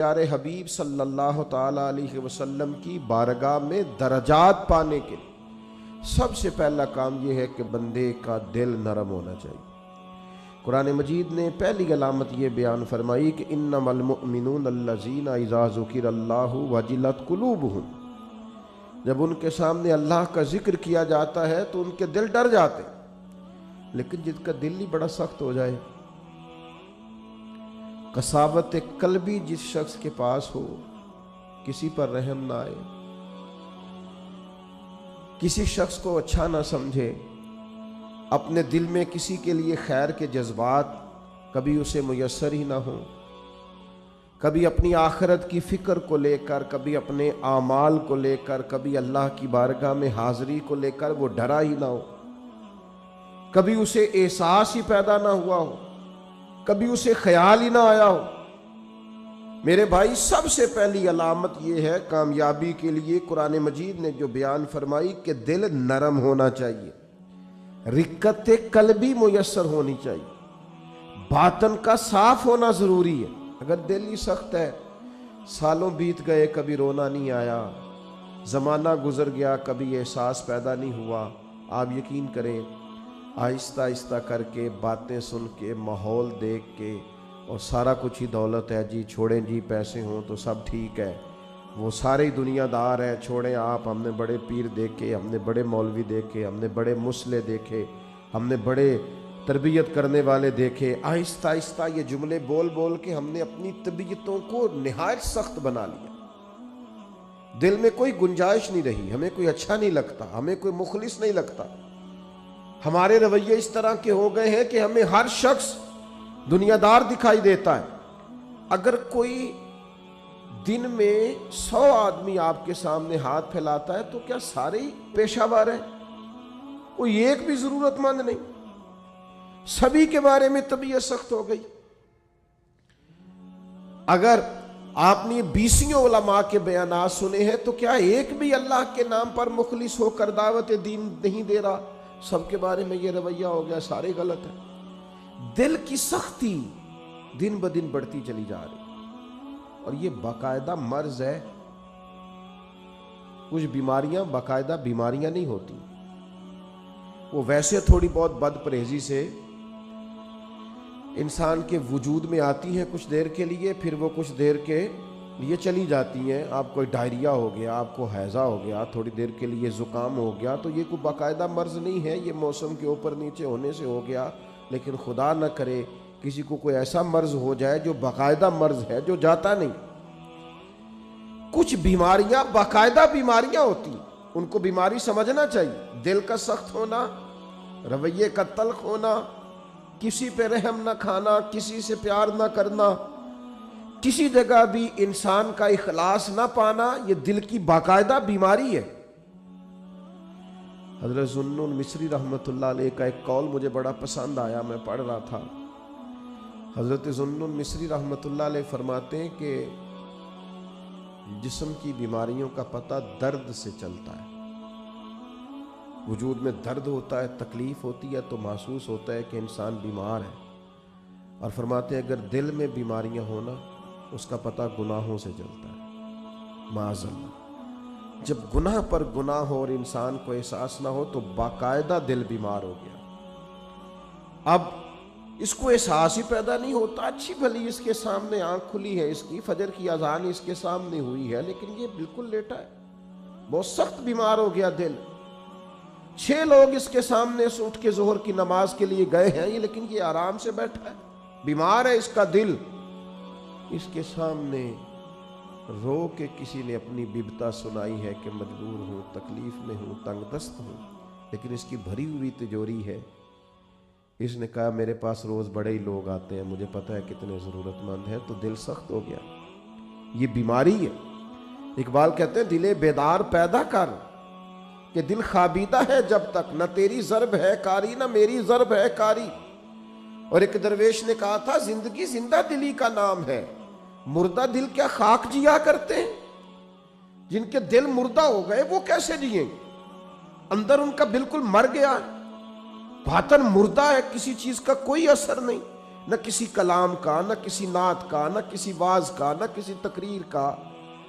پیارے حبیب صلی اللہ تعالیٰ علیہ وسلم کی بارگاہ میں درجات پانے کے لیے سب سے پہلا کام یہ ہے کہ بندے کا دل نرم ہونا چاہیے۔ قرآن مجید نے پہلی علامت یہ بیان فرمائی کہ انما المؤمنون الذین اذا ذکر اللہ وجلت قلوبہم، جب ان کے سامنے اللہ کا ذکر کیا جاتا ہے تو ان کے دل ڈر جاتے ہیں، لیکن جس کا دل ہی بڑا سخت ہو جائے، قساوت قلبی جس شخص کے پاس ہو، کسی پر رحم نہ آئے، کسی شخص کو اچھا نہ سمجھے، اپنے دل میں کسی کے لیے خیر کے جذبات کبھی اسے میسر ہی نہ ہوں، کبھی اپنی آخرت کی فکر کو لے کر، کبھی اپنے اعمال کو لے کر، کبھی اللہ کی بارگاہ میں حاضری کو لے کر وہ ڈرا ہی نہ ہو، کبھی اسے احساس ہی پیدا نہ ہوا ہو، کبھی اسے خیال ہی نہ آیا ہو۔ میرے بھائی، سب سے پہلی علامت یہ ہے کامیابی کے لیے قرآن مجید نے جو بیان فرمائی کہ دل نرم ہونا چاہیے، رقت قلبی میسر ہونی چاہیے، باطن کا صاف ہونا ضروری ہے۔ اگر دل ہی سخت ہے، سالوں بیت گئے کبھی رونا نہیں آیا، زمانہ گزر گیا کبھی احساس پیدا نہیں ہوا، آپ یقین کریں آہستہ آہستہ کر کے، باتیں سن کے، ماحول دیکھ کے، اور سارا کچھ ہی دولت ہے جی، چھوڑیں جی پیسے ہوں تو سب ٹھیک ہے، وہ سارے ہی دنیا دار ہیں، چھوڑیں آپ، ہم نے بڑے پیر دیکھے، ہم نے بڑے مولوی دیکھے، ہم نے بڑے مسلح دیکھے، ہم نے بڑے تربیت کرنے والے دیکھے۔ آہستہ آہستہ یہ جملے بول بول کے ہم نے اپنی طبیعتوں کو نہایت سخت بنا لیا، دل میں کوئی گنجائش نہیں رہی، ہمیں کوئی اچھا نہیں لگتا، ہمیں کوئی مخلص نہیں لگتا، ہمارے رویے اس طرح کے ہو گئے ہیں کہ ہمیں ہر شخص دنیا دار دکھائی دیتا ہے۔ اگر کوئی دن میں 100 آدمی آپ کے سامنے ہاتھ پھیلاتا ہے تو کیا سارے ہی پیشہ ور ہیں؟ کوئی ایک بھی ضرورت مند نہیں، سبھی کے بارے میں طبیعت سخت ہو گئی۔ اگر آپ نے 20 علماء کے بیانات سنے ہیں تو کیا ایک بھی اللہ کے نام پر مخلص ہو کر دعوت دین نہیں دے رہا؟ سب کے بارے میں یہ رویہ ہو گیا، سارے غلط ہیں۔ دل کی سختی دن بدن بڑھتی چلی جا رہی، اور یہ باقاعدہ مرض ہے۔ کچھ بیماریاں باقاعدہ بیماریاں نہیں ہوتی، وہ ویسے تھوڑی بہت بد پرہیزی سے انسان کے وجود میں آتی ہیں کچھ دیر کے لیے، پھر وہ کچھ دیر کے لیے چلی جاتی ہیں۔ آپ کو ڈائریا ہو گیا، آپ کو ہیضہ ہو گیا، تھوڑی دیر کے لیے زکام ہو گیا، تو یہ کوئی باقاعدہ مرض نہیں ہے، یہ موسم کے اوپر نیچے ہونے سے ہو گیا۔ لیکن خدا نہ کرے کسی کو کوئی ایسا مرض ہو جائے جو باقاعدہ مرض ہے، جو جاتا نہیں۔ کچھ بیماریاں باقاعدہ بیماریاں ہوتی، ان کو بیماری سمجھنا چاہیے۔ دل کا سخت ہونا، رویے کا تلخ ہونا، کسی پہ رحم نہ کھانا، کسی سے پیار نہ کرنا، کسی جگہ بھی انسان کا اخلاص نہ پانا، یہ دل کی باقاعدہ بیماری ہے۔ حضرت ذوالنون مصری رحمۃ اللہ علیہ کا ایک قول مجھے بڑا پسند آیا، میں پڑھ رہا تھا۔ حضرت ذوالنون مصری رحمۃ اللہ علیہ فرماتے ہیں کہ جسم کی بیماریوں کا پتہ درد سے چلتا ہے۔ وجود میں درد ہوتا ہے، تکلیف ہوتی ہے تو محسوس ہوتا ہے کہ انسان بیمار ہے، اور فرماتے ہیں اگر دل میں بیماریاں ہونا، اس کا پتہ گناہوں سے چلتا ہے، معاذ اللہ۔ جب گناہ پر گناہ ہو اور انسان کو احساس نہ ہو تو باقاعدہ دل بیمار ہو گیا۔ اب اس کو احساس ہی پیدا نہیں ہوتا، اچھی بھلی اس کے سامنے آنکھ کھلی ہے، اس کی فجر کی اذان اس کے سامنے ہوئی ہے، لیکن یہ بالکل لیٹا ہے، بہت سخت بیمار ہو گیا دل۔ 6 لوگ اس کے سامنے سے اٹھ کے ظہر کی نماز کے لیے گئے ہیں، لیکن یہ آرام سے بیٹھا ہے، بیمار ہے اس کا دل۔ اس کے سامنے رو کے کسی نے اپنی ببتا سنائی ہے کہ مجبور ہوں، تکلیف میں ہوں، تنگ دست ہوں، لیکن اس کی بھری ہوئی تجوری ہے۔ اس نے کہا میرے پاس روز بڑے ہی لوگ آتے ہیں، مجھے پتہ ہے کتنے ضرورت مند ہیں، تو دل سخت ہو گیا۔ یہ بیماری ہے۔ اقبال کہتے ہیں دل بیدار پیدا کر کہ دل خوابیدہ ہے جب تک، نہ تیری ضرب ہے کاری نہ میری ضرب ہے کاری۔ اور ایک درویش نے کہا تھا زندگی زندہ دلی کا نام ہے، مردہ دل کیا خاک جیا کرتے ہیں؟ جن کے دل مردہ ہو گئے وہ کیسے جئیں؟ اندر ان کا بالکل مر گیا، باطن مردہ ہے، کسی چیز کا کوئی اثر نہیں، نہ کسی کلام کا، نہ کسی نعت کا، نہ کسی واز کا، نہ کسی تقریر کا،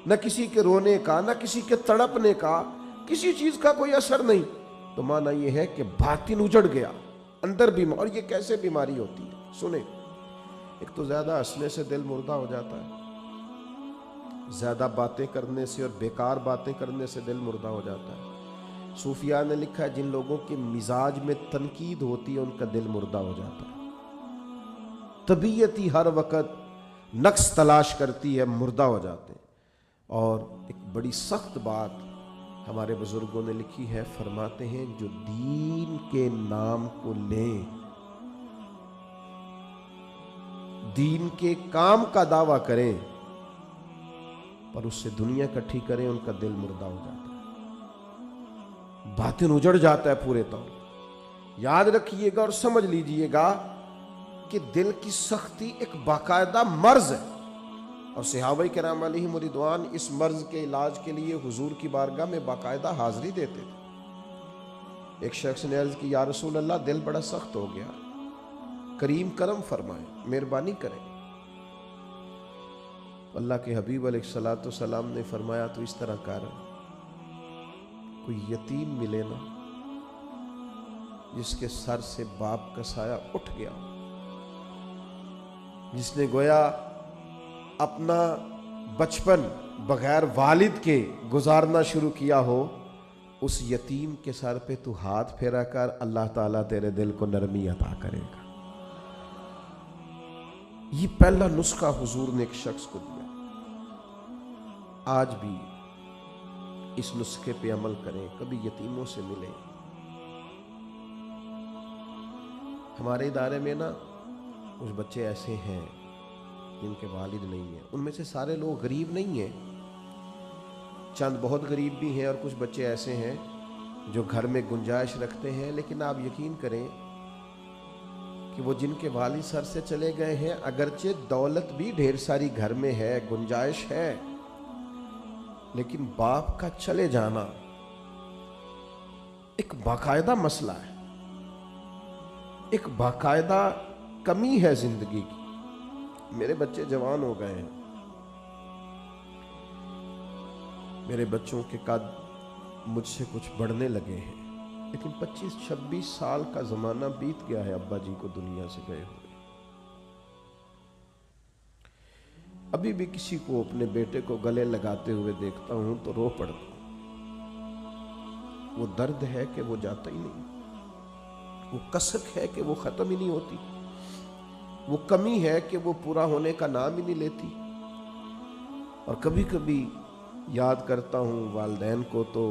نہ کسی کے رونے کا، نہ کسی کے تڑپنے کا، کسی چیز کا کوئی اثر نہیں، تو معنی یہ ہے کہ باطن اجڑ گیا، اندر بیمار۔ اور یہ کیسے بیماری ہوتی ہے؟ سنیں، ایک تو زیادہ ہنسنے سے دل مردہ ہو جاتا ہے، زیادہ باتیں کرنے سے اور بیکار باتیں کرنے سے دل مردہ ہو جاتا ہے۔ صوفیاء نے لکھا ہے جن لوگوں کے مزاج میں تنقید ہوتی ہے ان کا دل مردہ ہو جاتا ہے، طبیعت ہی ہر وقت نقص تلاش کرتی ہے، مردہ ہو جاتے ہیں۔ اور ایک بڑی سخت بات ہمارے بزرگوں نے لکھی ہے، فرماتے ہیں جو دین کے نام کو لیں، دین کے کام کا دعویٰ کریں پر اس سے دنیا اکٹھی کریں، ان کا دل مردہ ہو جاتا ہے، باطن اجڑ جاتا ہے پورے طور۔ یاد رکھیے گا اور سمجھ لیجئے گا کہ دل کی سختی ایک باقاعدہ مرض ہے، اور صحابہ کرام علیہم رضوان اس مرض کے علاج کے لیے حضور کی بارگاہ میں باقاعدہ حاضری دیتے تھے۔ ایک شخص نے عرض کی یا رسول اللہ دل بڑا سخت ہو گیا، کریم کرم فرمائیں، مہربانی کریں۔ اللہ کے حبیب علیہ الصلوۃ والسلام نے فرمایا تو اس طرح کر، کوئی یتیم ملے نا جس کے سر سے باپ کا سایہ اٹھ گیا، جس نے گویا اپنا بچپن بغیر والد کے گزارنا شروع کیا ہو، اس یتیم کے سر پہ تو ہاتھ پھیرا کر، اللہ تعالیٰ تیرے دل کو نرمی عطا کرے گا۔ یہ پہلا نسخہ حضور نے ایک شخص کو دیا۔ آج بھی اس نسخے پہ عمل کریں، کبھی یتیموں سے ملیں۔ ہمارے ادارے میں نا کچھ بچے ایسے ہیں جن کے والد نہیں ہیں، ان میں سے سارے لوگ غریب نہیں ہیں، چند بہت غریب بھی ہیں، اور کچھ بچے ایسے ہیں جو گھر میں گنجائش رکھتے ہیں، لیکن آپ یقین کریں کہ وہ جن کے والد سر سے چلے گئے ہیں، اگرچہ دولت بھی ڈھیر ساری گھر میں ہے، گنجائش ہے، لیکن باپ کا چلے جانا ایک باقاعدہ مسئلہ ہے، ایک باقاعدہ کمی ہے زندگی کی۔ میرے بچے جوان ہو گئے ہیں، میرے بچوں کے قد مجھ سے کچھ بڑھنے لگے ہیں، لیکن 25-26 سال کا زمانہ بیت گیا ہے ابا جی کو دنیا سے گئے ہوئے۔ ابھی بھی کسی کو اپنے بیٹے کو گلے لگاتے ہوئے دیکھتا ہوں تو رو پڑتا ہوں۔ وہ درد ہے کہ وہ جاتا ہی نہیں، وہ کسک ہے کہ وہ ختم ہی نہیں ہوتی، وہ کمی ہے کہ وہ پورا ہونے کا نام ہی نہیں لیتی۔ اور کبھی کبھی یاد کرتا ہوں والدین کو تو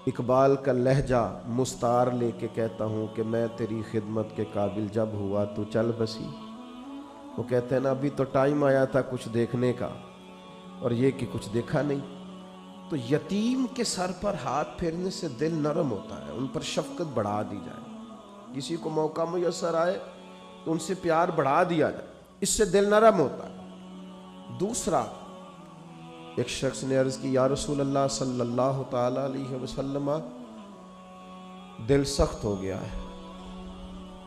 اقبال کا لہجہ مستعار لے کے کہتا ہوں کہ میں تیری خدمت کے قابل جب ہوا تو چل بسی۔ وہ کہتے ہیں نا ابھی تو ٹائم آیا تھا کچھ دیکھنے کا، اور یہ کہ کچھ دیکھا نہیں۔ تو یتیم کے سر پر ہاتھ پھیرنے سے دل نرم ہوتا ہے، ان پر شفقت بڑھا دی جائے، کسی کو موقع میسر آئے تو ان سے پیار بڑھا دیا جائے، اس سے دل نرم ہوتا ہے۔ دوسرا، ایک شخص نے عرض کی یا رسول اللہ صلی اللہ تعالی علیہ وسلم دل سخت ہو گیا ہے،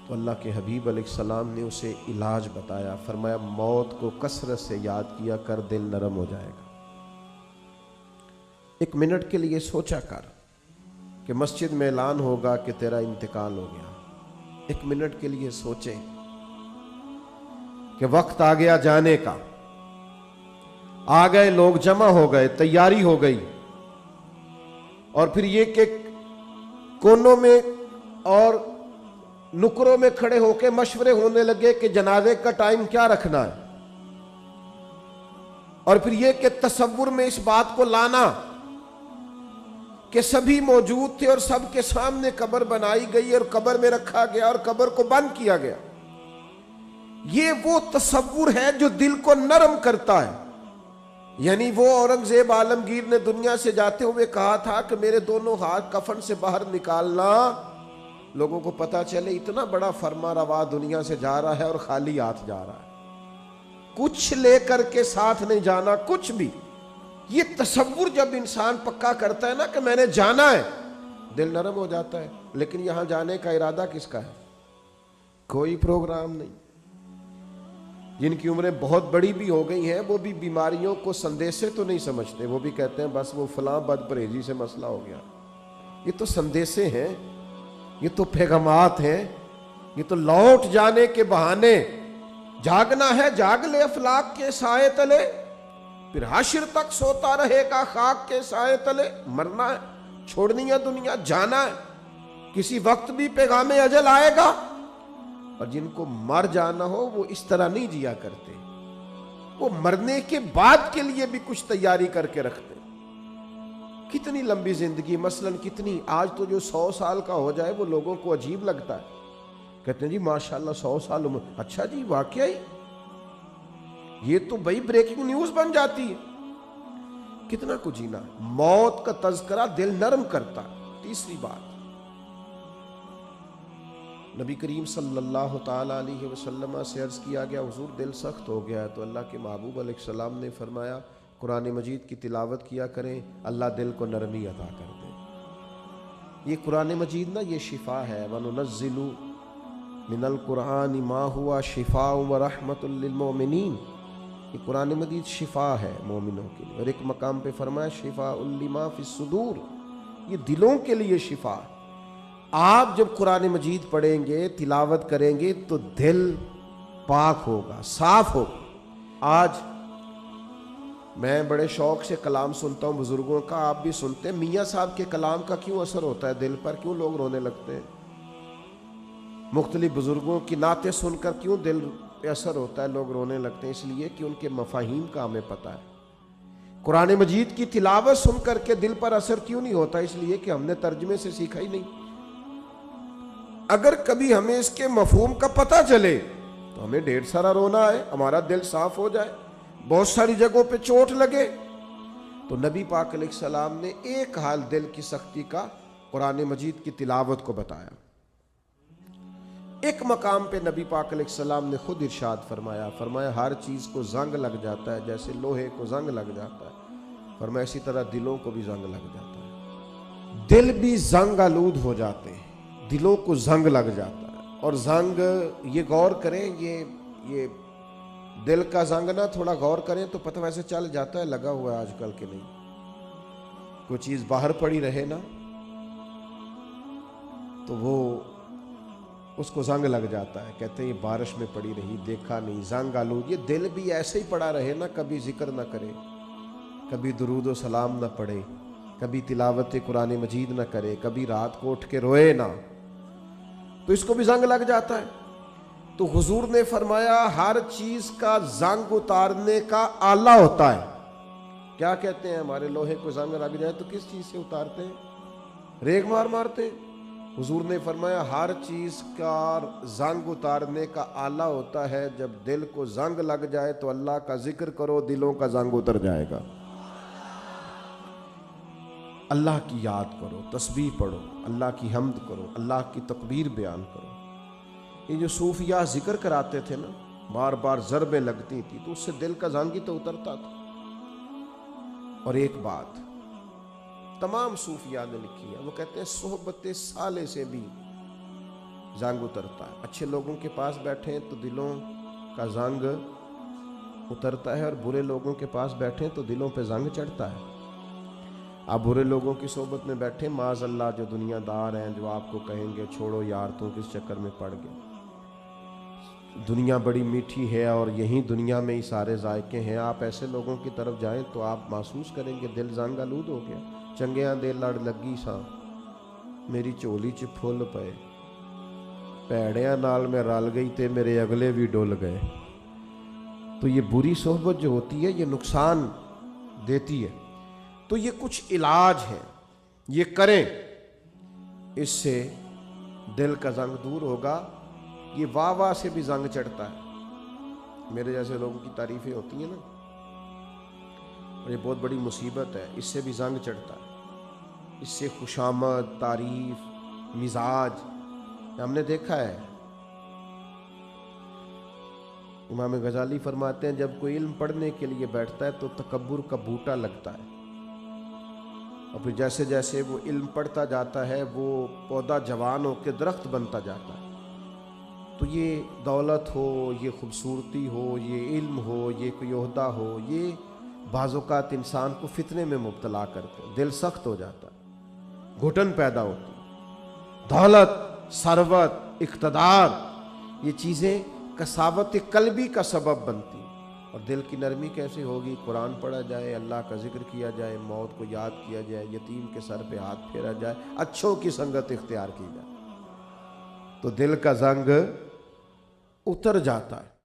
تو اللہ کے حبیب علیہ السلام نے اسے علاج بتایا، فرمایا موت کو کثرت سے یاد کیا کر، دل نرم ہو جائے گا۔ 1 منٹ کے لیے سوچا کر کہ مسجد میں اعلان ہوگا کہ تیرا انتقال ہو گیا، 1 منٹ کے لیے سوچیں کہ وقت آ گیا جانے کا، آ گئے لوگ جمع ہو گئے، تیاری ہو گئی، اور پھر یہ کہ کونوں میں اور نکروں میں کھڑے ہو کے مشورے ہونے لگے کہ جنازے کا ٹائم کیا رکھنا ہے، اور پھر یہ کہ تصور میں اس بات کو لانا کہ سبھی موجود تھے اور سب کے سامنے قبر بنائی گئی اور قبر میں رکھا گیا اور قبر کو بند کیا گیا۔ یہ وہ تصور ہے جو دل کو نرم کرتا ہے۔ یعنی وہ اورنگزیب عالمگیر نے دنیا سے جاتے ہوئے کہا تھا کہ میرے دونوں ہاتھ کفن سے باہر نکالنا، لوگوں کو پتا چلے اتنا بڑا فرما روا دنیا سے جا رہا ہے اور خالی ہاتھ جا رہا ہے، کچھ لے کر کے ساتھ نہیں جانا، کچھ بھی۔ یہ تصور جب انسان پکا کرتا ہے نا کہ میں نے جانا ہے، دل نرم ہو جاتا ہے۔ لیکن یہاں جانے کا ارادہ کس کا ہے؟ کوئی پروگرام نہیں، جن کی عمریں بہت بڑی بھی ہو گئی ہیں وہ بھی بیماریوں کو سندیسے تو نہیں سمجھتے، وہ بھی کہتے ہیں بس وہ فلاں بد پرہیزی سے مسئلہ ہو گیا۔ یہ تو سندیسے ہیں، یہ تو پیغامات ہیں، یہ تو لوٹ جانے کے بہانے۔ جاگنا ہے جاگ لے افلاک کے سائے تلے، پھر حشر تک سوتا رہے گا خاک کے سائے تلے۔ مرنا ہے، چھوڑنی ہے دنیا، جانا ہے، کسی وقت بھی پیغام اجل آئے گا۔ اور جن کو مر جانا ہو وہ اس طرح نہیں جیا کرتے، وہ مرنے کے بعد کے لیے بھی کچھ تیاری کر کے رکھتے۔ کتنی لمبی زندگی، مثلا کتنی، آج تو جو 100 سال کا ہو جائے وہ لوگوں کو عجیب لگتا ہے، کہتے ہیں جی ماشاءاللہ 100 سال عمر۔ اچھا جی واقعی، یہ تو بھئی بریکنگ نیوز بن جاتی ہے۔ کتنا کچھ جینا، موت کا تذکرہ دل نرم کرتا۔ تیسری بات، نبی کریم صلی اللہ تعالی علیہ وسلم سے عرض کیا گیا حضور دل سخت ہو گیا ہے، تو اللہ کے محبوب علیہ السلام نے فرمایا قرآن مجید کی تلاوت کیا کریں، اللہ دل کو نرمی عطا کر دے۔ یہ قرآن مجید نا یہ شفا ہے، وَنُنَزِّلُ مِنَ الْقُرْآنِ مَا هُوَ شِفَاءٌ وَرَحْمَةٌ لِّلْمُؤْمِنِينَ۔ یہ قرآن مجید شفا ہے مومنوں کے لیے، اور ایک مقام پہ فرمایا شِفَاءٌ لِّمَا فِي الصُّدُورِ، یہ دلوں کے لیے شفا ہے۔ آپ جب قرآن مجید پڑھیں گے، تلاوت کریں گے تو دل پاک ہوگا، صاف ہوگا۔ آج میں بڑے شوق سے کلام سنتا ہوں بزرگوں کا، آپ بھی سنتے ہیں، میاں صاحب کے کلام کا کیوں اثر ہوتا ہے دل پر، کیوں لوگ رونے لگتے ہیں؟ مختلف بزرگوں کی نعتیں سن کر کیوں دل پہ اثر ہوتا ہے، لوگ رونے لگتے ہیں؟ اس لیے کہ ان کے مفاہیم کا ہمیں پتہ ہے۔ قرآن مجید کی تلاوت سن کر کے دل پر اثر کیوں نہیں ہوتا؟ اس لیے کہ ہم نے ترجمے سے سیکھا ہی نہیں۔ اگر کبھی ہمیں اس کے مفہوم کا پتہ چلے تو ہمیں ڈھیر سارا رونا ہے، ہمارا دل صاف ہو جائے، بہت ساری جگہوں پہ چوٹ لگے۔ تو نبی پاک علیہ السلام نے ایک حال دل کی سختی کا قرآن مجید کی تلاوت کو بتایا۔ ایک مقام پہ نبی پاک علیہ السلام نے خود ارشاد فرمایا ہر چیز کو زنگ لگ جاتا ہے، جیسے لوہے کو زنگ لگ جاتا ہے، فرمایا اسی طرح دلوں کو بھی زنگ لگ جاتا ہے۔ دل بھی زنگ آلود ہو جاتے ہیں، دلوں کو زنگ لگ جاتا ہے۔ اور زنگ، یہ غور کریں، یہ دل کا زنگ نا تھوڑا غور کریں تو پتہ ویسے چل جاتا ہے لگا ہوا ہے آج کل کے نہیں۔ کوئی چیز باہر پڑی رہے نا تو وہ اس کو زنگ لگ جاتا ہے، کہتے ہیں یہ بارش میں پڑی رہی، دیکھا نہیں، زنگ آلود۔ یہ دل بھی ایسے ہی پڑا رہے نا، کبھی ذکر نہ کرے، کبھی درود و سلام نہ پڑھے، کبھی تلاوت قرآن مجید نہ کرے، کبھی رات کو اٹھ کے روئے نہ، تو اس کو بھی زنگ لگ جاتا ہے۔ تو حضور نے فرمایا ہر چیز کا زنگ اتارنے کا آلہ ہوتا ہے۔ کیا کہتے ہیں؟ ہمارے لوہے کو زنگ لگ جائے تو کس چیز سے اتارتے ہیں؟ ریگ مارتے ہیں۔ حضور نے فرمایا ہر چیز کا زنگ اتارنے کا آلہ ہوتا ہے، جب دل کو زنگ لگ جائے تو اللہ کا ذکر کرو، دلوں کا زنگ اتر جائے گا۔ اللہ کی یاد کرو، تسبیح پڑھو، اللہ کی حمد کرو، اللہ کی تکبیر بیان کرو۔ یہ جو صوفیاء ذکر کراتے تھے نا، بار بار ضربیں لگتی تھی تو اس سے دل کا زنگ ہی تو اترتا تھا۔ اور ایک بات تمام صوفیاء نے لکھی ہے، وہ کہتے ہیں صحبت صالح سے بھی زنگ اترتا ہے۔ اچھے لوگوں کے پاس بیٹھیں تو دلوں کا زنگ اترتا ہے، اور برے لوگوں کے پاس بیٹھیں تو دلوں پہ زنگ چڑھتا ہے۔ آپ برے لوگوں کی صحبت میں بیٹھیں، معاذ اللہ جو دنیا دار ہیں، جو آپ کو کہیں گے چھوڑو یار تو کس چکر میں پڑ گئے، دنیا بڑی میٹھی ہے اور یہی دنیا میں ہی سارے ذائقے ہیں، آپ ایسے لوگوں کی طرف جائیں تو آپ محسوس کریں گے دل زنگ آلود ہو گیا۔ چنگیاں دے لڑ لگی ساں میری چولی چ پھل پئے، پیڑیاں نال میں رل گئی تے میرے اگلے بھی ڈول گئے۔ تو یہ بری صحبت جو ہوتی ہے یہ نقصان دیتی ہے۔ تو یہ کچھ علاج ہیں، یہ کریں، اس سے دل کا زنگ دور ہوگا۔ یہ واہ واہ سے بھی زنگ چڑھتا ہے، میرے جیسے لوگوں کی تعریفیں ہوتی ہیں نا، اور یہ بہت بڑی مصیبت ہے، اس سے بھی زنگ چڑھتا ہے۔ اس سے خوشامد، تعریف، مزاج، ہم نے دیکھا ہے۔ امام غزالی فرماتے ہیں جب کوئی علم پڑھنے کے لیے بیٹھتا ہے تو تکبر کا بوٹا لگتا ہے، اور پھر جیسے جیسے وہ علم پڑھتا جاتا ہے وہ پودا جوان ہو کے درخت بنتا جاتا ہے۔ تو یہ دولت ہو، یہ خوبصورتی ہو، یہ علم ہو، یہ کوئی عہدہ ہو، یہ بعض اوقات انسان کو فتنے میں مبتلا کرتے ہیں، دل سخت ہو جاتا ہے، گھٹن پیدا ہوتی ہے۔ دولت، ثروت، اقتدار، یہ چیزیں کساوت قلبی کا سبب بنتی ہیں۔ اور دل کی نرمی کیسے ہوگی؟ قرآن پڑھا جائے، اللہ کا ذکر کیا جائے، موت کو یاد کیا جائے، یتیم کے سر پہ ہاتھ پھیرا جائے، اچھوں کی سنگت اختیار کی جائے، تو دل کا زنگ اتر جاتا ہے۔